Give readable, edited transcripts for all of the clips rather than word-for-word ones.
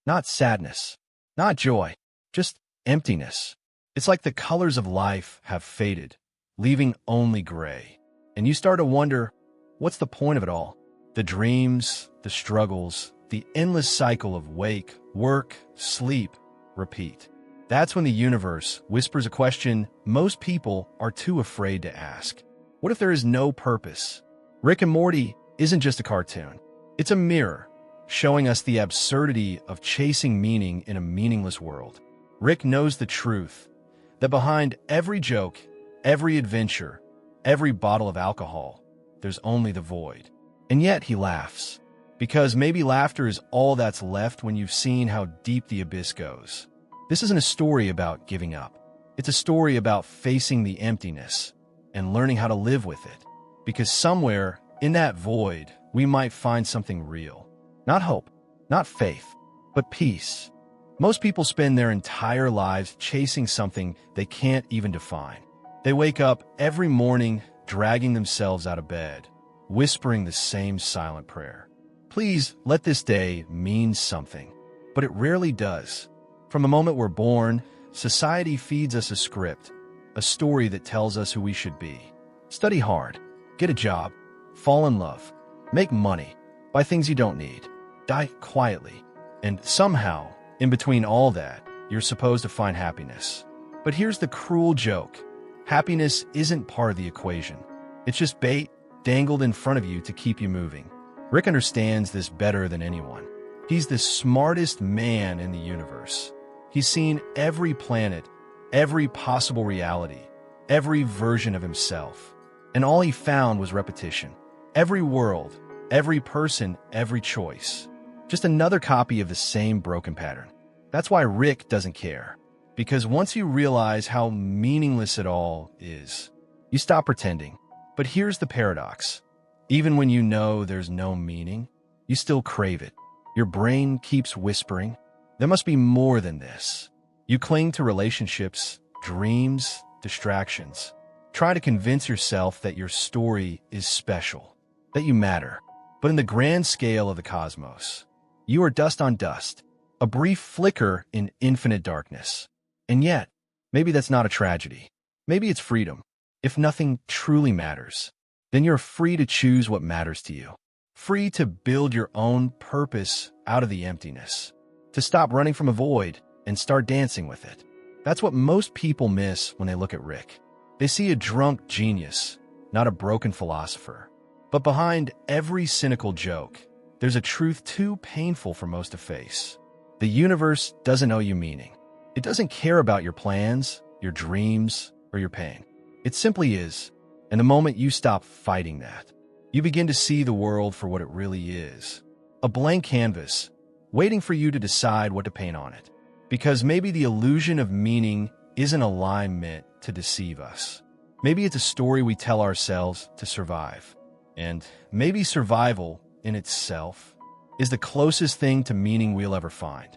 Not sadness, not joy, just emptiness. It's like the colors of life have faded, leaving only gray. And you start to wonder, what's the point of it all? The dreams, the struggles, the endless cycle of wake, work, sleep, repeat. That's when the universe whispers a question most people are too afraid to ask. What if there is no purpose? Rick and Morty isn't just a cartoon. It's a mirror, showing us the absurdity of chasing meaning in a meaningless world. Rick knows the truth, that behind every joke, every adventure, every bottle of alcohol, there's only the void. And yet he laughs, because maybe laughter is all that's left when you've seen how deep the abyss goes. This isn't a story about giving up. It's a story about facing the emptiness and learning how to live with it. Because somewhere in that void, we might find something real. Not hope, not faith, but peace. Most people spend their entire lives chasing something they can't even define. They wake up every morning dragging themselves out of bed, whispering the same silent prayer. Please let this day mean something. But it rarely does. From the moment we're born, society feeds us a script, a story that tells us who we should be. Study hard, get a job, fall in love, make money, buy things you don't need, die quietly, and somehow, in between all that, you're supposed to find happiness. But here's the cruel joke. Happiness isn't part of the equation. It's just bait dangled in front of you to keep you moving. Rick understands this better than anyone. He's the smartest man in the universe. He's seen every planet, every possible reality, every version of himself. And all he found was repetition. Every world, every person, every choice. Just another copy of the same broken pattern. That's why Rick doesn't care. Because once you realize how meaningless it all is, you stop pretending. But here's the paradox. Even when you know there's no meaning, you still crave it. Your brain keeps whispering, there must be more than this. You cling to relationships, dreams, distractions. Try to convince yourself that your story is special, that you matter. But in the grand scale of the cosmos, you are dust on dust, a brief flicker in infinite darkness. And yet, maybe that's not a tragedy. Maybe it's freedom. If nothing truly matters, then you're free to choose what matters to you. Free to build your own purpose out of the emptiness. To stop running from a void and start dancing with it. That's what most people miss when they look at Rick. They see a drunk genius, not a broken philosopher. But behind every cynical joke, there's a truth too painful for most to face. The universe doesn't owe you meaning. It doesn't care about your plans, your dreams, or your pain. It simply is. And the moment you stop fighting that, you begin to see the world for what it really is. A blank canvas, waiting for you to decide what to paint on it. Because maybe the illusion of meaning isn't a lie meant to deceive us. Maybe it's a story we tell ourselves to survive. And maybe survival, in itself, is the closest thing to meaning we'll ever find.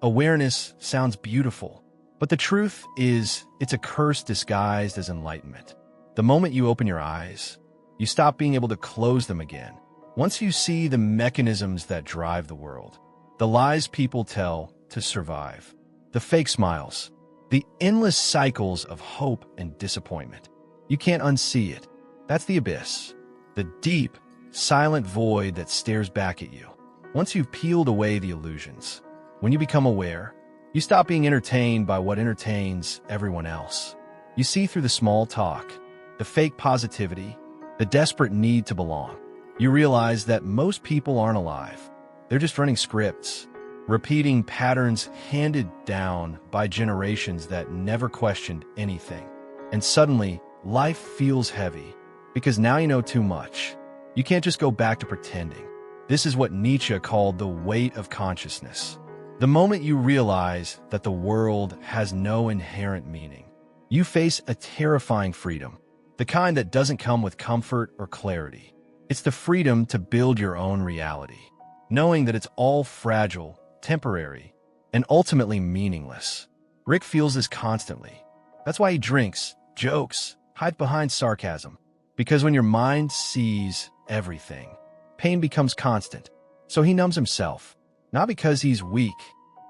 Awareness sounds beautiful, but the truth is it's a curse disguised as enlightenment. The moment you open your eyes, you stop being able to close them again. Once you see the mechanisms that drive the world, the lies people tell to survive, the fake smiles, the endless cycles of hope and disappointment, you can't unsee it. That's the abyss, the deep, silent void that stares back at you. Once you've peeled away the illusions, when you become aware, you stop being entertained by what entertains everyone else. You see through the small talk, the fake positivity, the desperate need to belong. You realize that most people aren't alive. They're just running scripts, repeating patterns handed down by generations that never questioned anything. And suddenly, life feels heavy, because now you know too much. You can't just go back to pretending. This is what Nietzsche called the weight of consciousness. The moment you realize that the world has no inherent meaning, you face a terrifying freedom, the kind that doesn't come with comfort or clarity. It's the freedom to build your own reality, knowing that it's all fragile, temporary, and ultimately meaningless. Rick feels this constantly. That's why he drinks, jokes, hides behind sarcasm. Because when your mind sees everything, pain becomes constant. So he numbs himself, not because he's weak,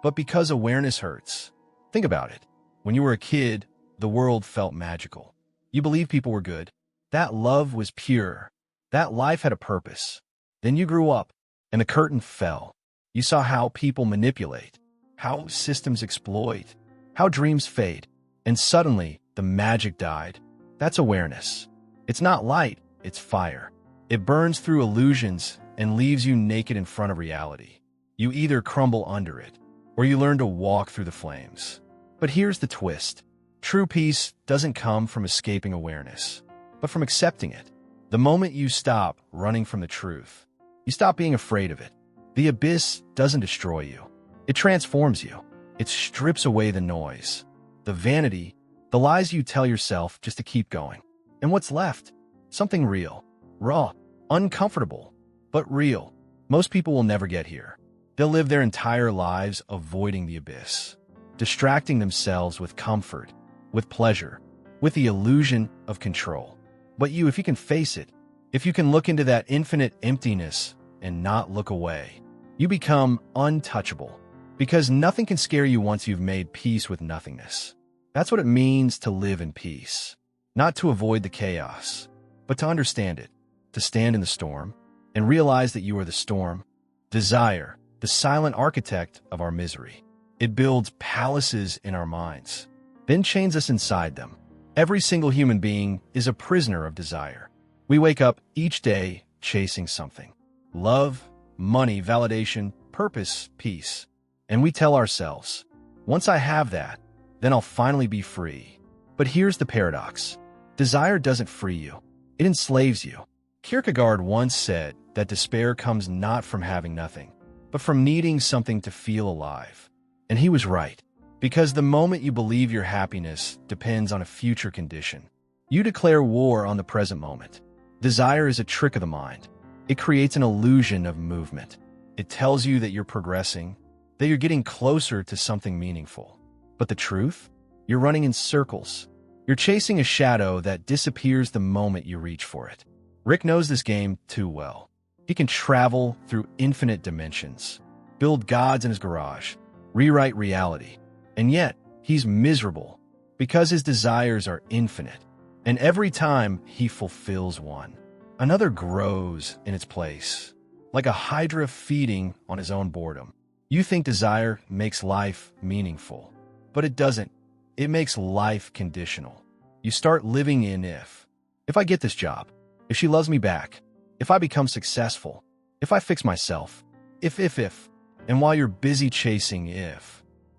but because awareness hurts. Think about it. When you were a kid, the world felt magical. You believed people were good. That love was pure. That life had a purpose. Then you grew up, and the curtain fell. You saw how people manipulate, how systems exploit, how dreams fade, and suddenly the magic died. That's awareness. It's not light, it's fire. It burns through illusions and leaves you naked in front of reality. You either crumble under it, or you learn to walk through the flames. But here's the twist. True peace doesn't come from escaping awareness, but from accepting it. The moment you stop running from the truth, you stop being afraid of it. The abyss doesn't destroy you. It transforms you. It strips away the noise, the vanity, the lies you tell yourself just to keep going. And what's left? Something real, raw, uncomfortable, but real. Most people will never get here. They'll live their entire lives avoiding the abyss, distracting themselves with comfort, with pleasure, with the illusion of control. But you, if you can face it, if you can look into that infinite emptiness and not look away, you become untouchable, because nothing can scare you once you've made peace with nothingness. That's what it means to live in peace, not to avoid the chaos, but to understand it, to stand in the storm, and realize that you are the storm. Desire, the silent architect of our misery. It builds palaces in our minds, then chains us inside them. Every single human being is a prisoner of desire. We wake up each day chasing something. Love, money, validation, purpose, peace. And we tell ourselves, once I have that, then I'll finally be free. But here's the paradox. Desire doesn't free you. It enslaves you. Kierkegaard once said that despair comes not from having nothing, but from needing something to feel alive. And he was right. Because the moment you believe your happiness depends on a future condition, you declare war on the present moment. Desire is a trick of the mind. It creates an illusion of movement. It tells you that you're progressing, that you're getting closer to something meaningful. But the truth? You're running in circles. You're chasing a shadow that disappears the moment you reach for it. Rick knows this game too well. He can travel through infinite dimensions, build gods in his garage, rewrite reality. And yet, he's miserable because his desires are infinite. And every time he fulfills one, another grows in its place, like a hydra feeding on his own boredom. You think desire makes life meaningful, but it doesn't. It makes life conditional. You start living in if I get this job, if she loves me back, if I become successful, if I fix myself, if. And while you're busy chasing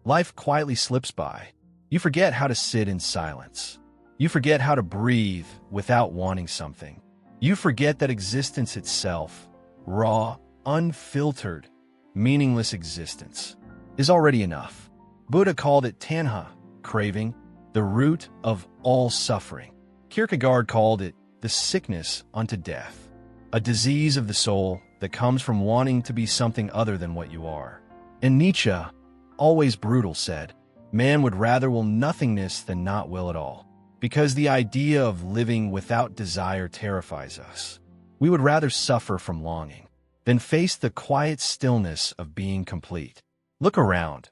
life quietly slips by. You forget how to sit in silence. You forget how to breathe without wanting something. You forget that existence itself, raw, unfiltered, meaningless existence, is already enough. Buddha called it tanha, craving, the root of all suffering. Kierkegaard called it the sickness unto death, a disease of the soul that comes from wanting to be something other than what you are. And Nietzsche, always brutal, said, man would rather will nothingness than not will at all, because the idea of living without desire terrifies us. We would rather suffer from longing than face the quiet stillness of being complete. Look around.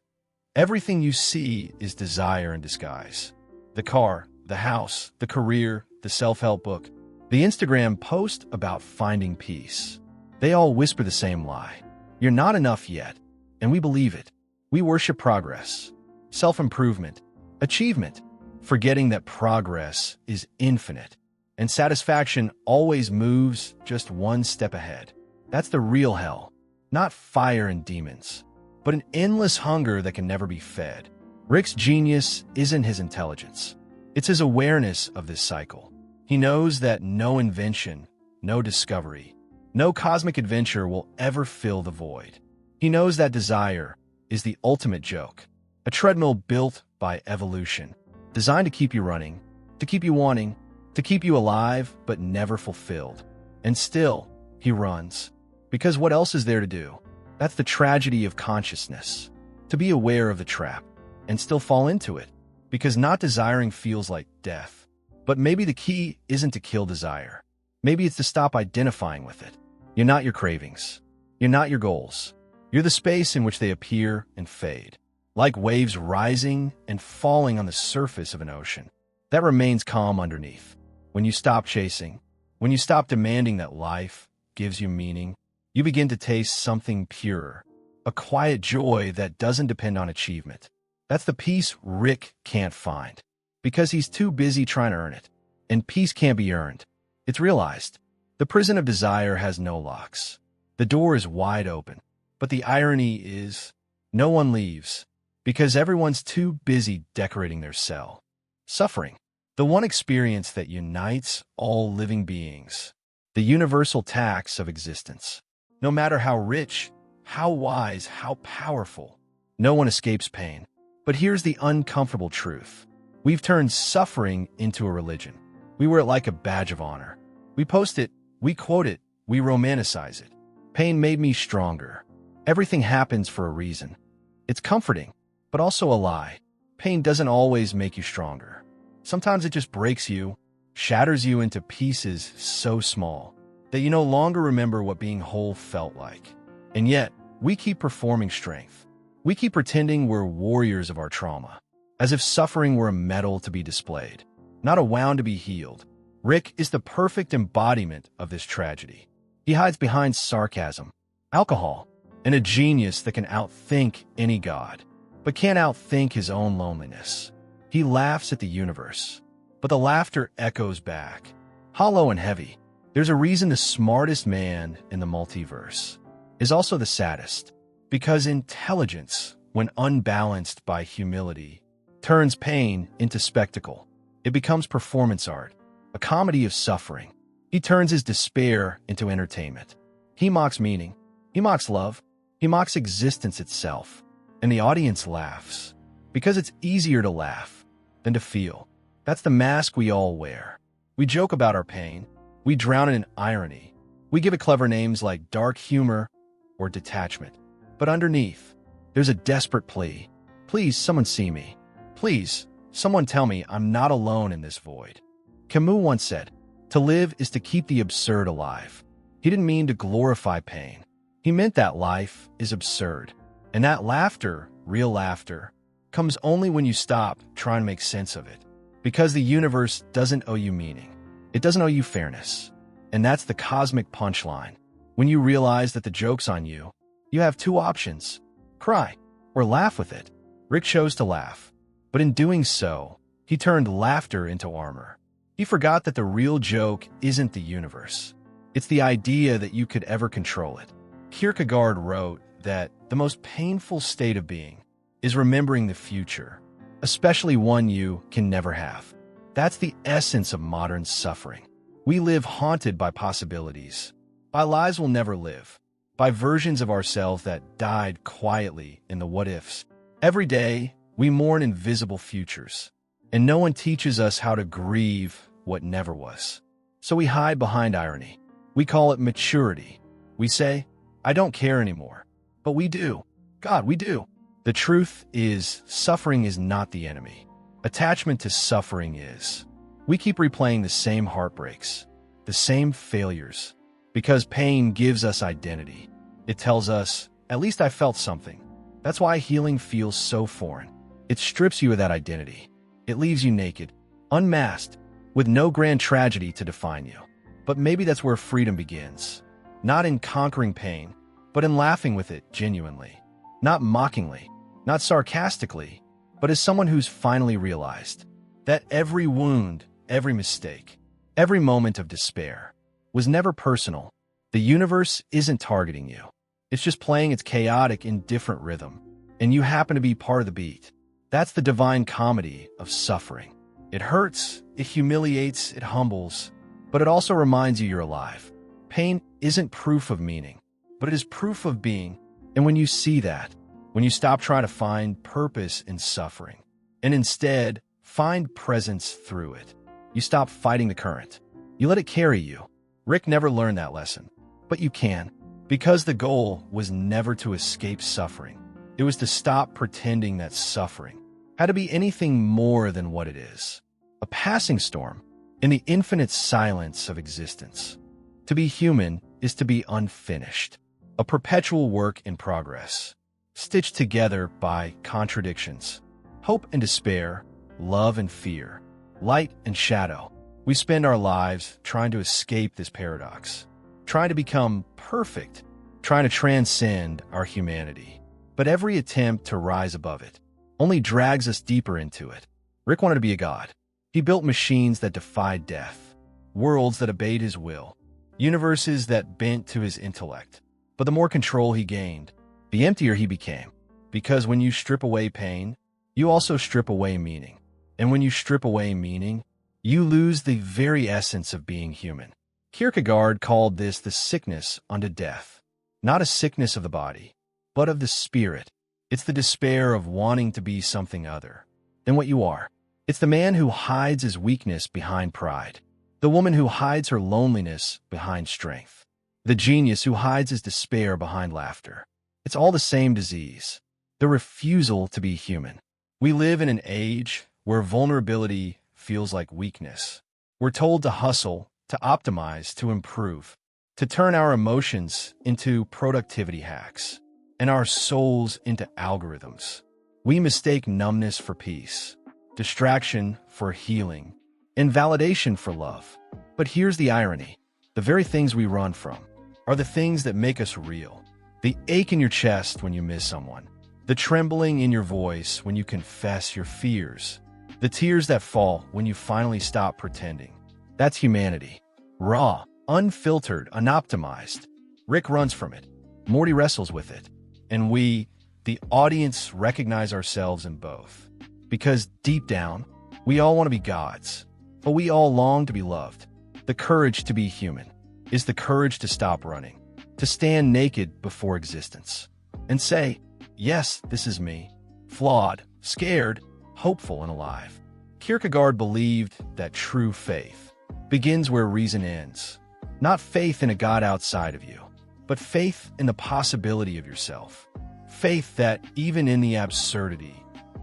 Everything you see is desire in disguise. The car, the house, the career, the self-help book, the Instagram post about finding peace. They all whisper the same lie. You're not enough yet, and we believe it. We worship progress, self-improvement, achievement, forgetting that progress is infinite, and satisfaction always moves just one step ahead. That's the real hell, not fire and demons, but an endless hunger that can never be fed. Rick's genius isn't his intelligence. It's his awareness of this cycle. He knows that no invention, no discovery, no cosmic adventure will ever fill the void. He knows that desire is the ultimate joke, a treadmill built by evolution, designed to keep you running, to keep you wanting, to keep you alive but never fulfilled. And still, he runs. Because what else is there to do? That's the tragedy of consciousness, to be aware of the trap and still fall into it, because not desiring feels like death. But maybe the key isn't to kill desire. Maybe it's to stop identifying with it. You're not your cravings. You're not your goals. You're the space in which they appear and fade. like waves rising and falling on the surface of an ocean that remains calm underneath. When you stop chasing, when you stop demanding that life gives you meaning, you begin to taste something purer, a quiet joy that doesn't depend on achievement. That's the peace Rick can't find, because he's too busy trying to earn it. And peace can't be earned. It's realized. The prison of desire has no locks. The door is wide open. But the irony is, no one leaves, because everyone's too busy decorating their cell. Suffering, the one experience that unites all living beings, the universal tax of existence. No matter how rich, how wise, how powerful, no one escapes pain. But here's the uncomfortable truth. We've turned suffering into a religion. We wear it like a badge of honor. We post it, we quote it, we romanticize it. Pain made me stronger. Everything happens for a reason. It's comforting, but also a lie. Pain doesn't always make you stronger. Sometimes it just breaks you, shatters you into pieces so small that you no longer remember what being whole felt like. And yet, we keep performing strength. We keep pretending we're warriors of our trauma, as if suffering were a medal to be displayed, not a wound to be healed. Rick is the perfect embodiment of this tragedy. He hides behind sarcasm, alcohol, and a genius that can outthink any god, but can't outthink his own loneliness. He laughs at the universe, but the laughter echoes back, hollow and heavy. There's a reason the smartest man in the multiverse is also the saddest, because intelligence, when unbalanced by humility, turns pain into spectacle. It becomes performance art, a comedy of suffering. He turns his despair into entertainment. He mocks meaning. He mocks love. He mocks existence itself. And the audience laughs, because it's easier to laugh than to feel. That's the mask we all wear. We joke about our pain. We drown it in irony. We give it clever names like dark humor or detachment. But underneath, there's a desperate plea. Please, someone see me. Please, someone tell me I'm not alone in this void. Camus once said, "To live is to keep the absurd alive." He didn't mean to glorify pain. He meant that life is absurd. And that laughter, real laughter, comes only when you stop trying to make sense of it. Because the universe doesn't owe you meaning. It doesn't owe you fairness. And that's the cosmic punchline. When you realize that the joke's on you, you have two options: cry or laugh with it. Rick chose to laugh. But in doing so, he turned laughter into armor. He forgot that the real joke isn't the universe. It's the idea that you could ever control it. Kierkegaard wrote that the most painful state of being is remembering the future, especially one you can never have. That's the essence of modern suffering. We live haunted by possibilities, by lives we'll never live, by versions of ourselves that died quietly in the what-ifs. Every day, we mourn invisible futures, and no one teaches us how to grieve what never was. So we hide behind irony. We call it maturity. We say, "I don't care anymore." But we do. God, we do. The truth is, suffering is not the enemy. Attachment to suffering is. We keep replaying the same heartbreaks, the same failures, because pain gives us identity. It tells us, at least I felt something. That's why healing feels so foreign. It strips you of that identity. It leaves you naked, unmasked, with no grand tragedy to define you. But maybe that's where freedom begins. Not in conquering pain, but in laughing with it genuinely. Not mockingly, not sarcastically, but as someone who's finally realized that every wound, every mistake, every moment of despair was never personal. The universe isn't targeting you. It's just playing its chaotic, indifferent rhythm, and you happen to be part of the beat. That's the divine comedy of suffering. It hurts, it humiliates, it humbles, but it also reminds you you're alive. Pain isn't proof of meaning, but it is proof of being. And when you see that, when you stop trying to find purpose in suffering, and instead find presence through it, you stop fighting the current. You let it carry you. Rick never learned that lesson, but you can, because the goal was never to escape suffering. It was to stop pretending that suffering had to be anything more than what it is. A passing storm in the infinite silence of existence. To be human is to be unfinished, a perpetual work in progress. stitched together by contradictions. Hope and despair, love and fear, light and shadow. We spend our lives trying to escape this paradox, trying to become perfect, trying to transcend our humanity. But every attempt to rise above it only drags us deeper into it. Rick wanted to be a god. He built machines that defied death, worlds that obeyed his will, universes that bent to his intellect. But the more control he gained, the emptier he became. Because when you strip away pain, you also strip away meaning. And when you strip away meaning, you lose the very essence of being human. Kierkegaard called this the sickness unto death. Not a sickness of the body, but of the spirit. It's the despair of wanting to be something other than what you are. It's the man who hides his weakness behind pride, the woman who hides her loneliness behind strength, the genius who hides his despair behind laughter. It's all the same disease, the refusal to be human. We live in an age where vulnerability feels like weakness. We're told to hustle, to optimize, to improve, to turn our emotions into productivity hacks and our souls into algorithms. We mistake numbness for peace, distraction for healing, and validation for love. But here's the irony. The very things we run from are the things that make us real. The ache in your chest when you miss someone, the trembling in your voice when you confess your fears, the tears that fall when you finally stop pretending. That's humanity. Raw, unfiltered, unoptimized. Rick runs from it. Morty wrestles with it. And we, the audience, recognize ourselves in both. Because deep down, we all want to be gods, but we all long to be loved. The courage to be human is the courage to stop running, to stand naked before existence, and say, yes, this is me, flawed, scared, hopeful, and alive. Kierkegaard believed that true faith begins where reason ends. Not faith in a God outside of you, but faith in the possibility of yourself. Faith that even in the absurdity,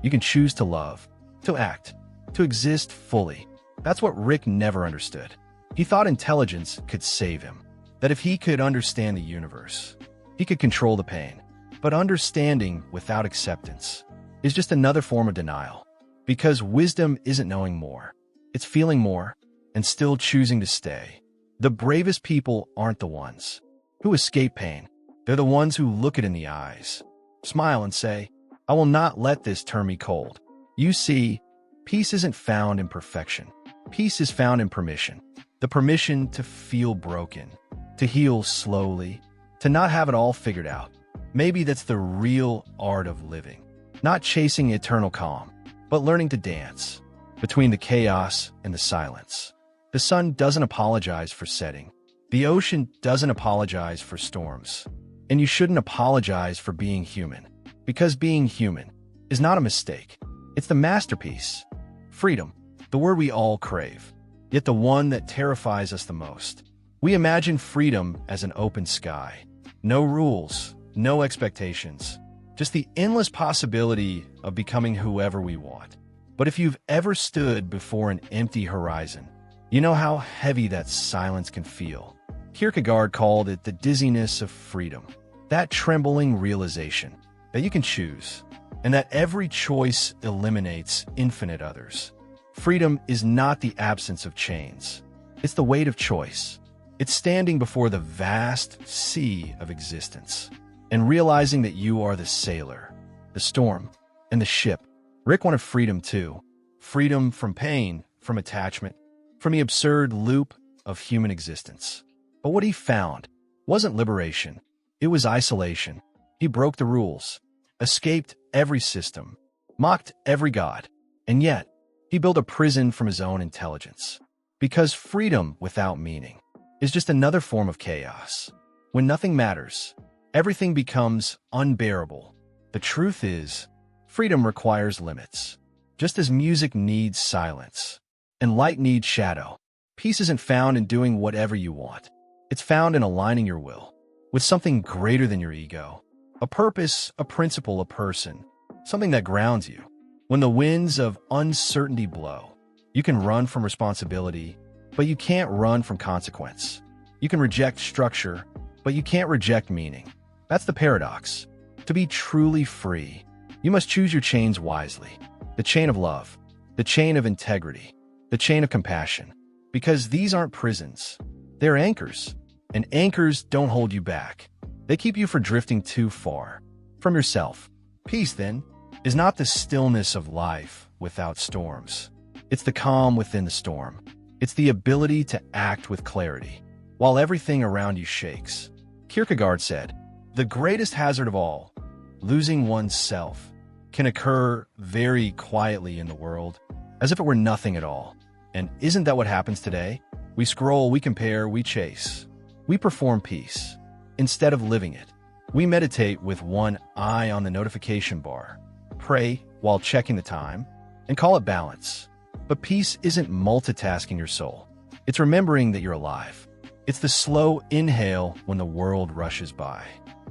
you can choose to love, to act, to exist fully. That's what Rick never understood. He thought intelligence could save him, that if he could understand the universe, he could control the pain. But understanding without acceptance is just another form of denial. Because wisdom isn't knowing more, it's feeling more and still choosing to stay. The bravest people aren't the ones who escape pain. They're the ones who look it in the eyes, smile and say, I will not let this turn me cold. You see, peace isn't found in perfection. Peace is found in permission. The permission to feel broken, to heal slowly, to not have it all figured out. Maybe that's the real art of living. Not chasing eternal calm, but learning to dance between the chaos and the silence. The sun doesn't apologize for setting. The ocean doesn't apologize for storms. And you shouldn't apologize for being human. Because being human is not a mistake. It's the masterpiece. Freedom, the word we all crave, yet the one that terrifies us the most. We imagine freedom as an open sky. No rules, no expectations, just the endless possibility of becoming whoever we want. But if you've ever stood before an empty horizon, you know how heavy that silence can feel. Kierkegaard called it the dizziness of freedom, that trembling realization that you can choose, and that every choice eliminates infinite others. Freedom is not the absence of chains. It's the weight of choice. It's standing before the vast sea of existence and realizing that you are the sailor, the storm, and the ship. Rick wanted freedom too. Freedom from pain, from attachment, from the absurd loop of human existence. But what he found wasn't liberation. It was isolation. He broke the rules, escaped every system, mocked every god, and yet he built a prison from his own intelligence. Because freedom without meaning is just another form of chaos. When nothing matters, everything becomes unbearable. The truth is, freedom requires limits. Just as music needs silence and light needs shadow, peace isn't found in doing whatever you want. It's found in aligning your will with something greater than your ego, a purpose, a principle, a person, something that grounds you. When the winds of uncertainty blow, you can run from responsibility, but you can't run from consequence. You can reject structure, but you can't reject meaning. That's the paradox. To be truly free, you must choose your chains wisely. The chain of love, the chain of integrity, the chain of compassion. Because these aren't prisons. They're anchors. And anchors don't hold you back. They keep you from drifting too far from yourself. Peace, then, is not the stillness of life without storms. It's the calm within the storm. It's the ability to act with clarity while everything around you shakes. Kierkegaard said, "The greatest hazard of all, losing oneself, can occur very quietly in the world, as if it were nothing at all." And isn't that what happens today? We scroll, we compare, we chase. We perform peace instead of living it. We meditate with one eye on the notification bar, pray while checking the time, and call it balance. But peace isn't multitasking your soul. It's remembering that you're alive. It's the slow inhale when the world rushes by.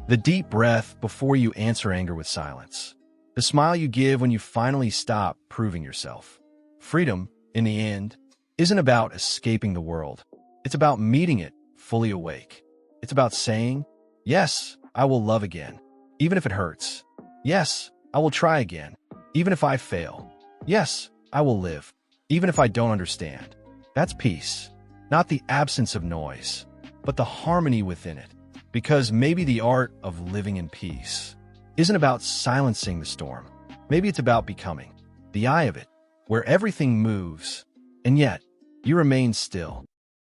The deep breath before you answer anger with silence. The smile you give when you finally stop proving yourself. Freedom, in the end, isn't about escaping the world. It's about meeting it fully awake. It's about saying, "Yes, I will love again, even if it hurts. Yes, I will try again, even if I fail. Yes, I will live, even if I don't understand." That's peace, not the absence of noise, but the harmony within it. Because maybe the art of living in peace isn't about silencing the storm. Maybe it's about becoming the eye of it, where everything moves, and yet you remain still.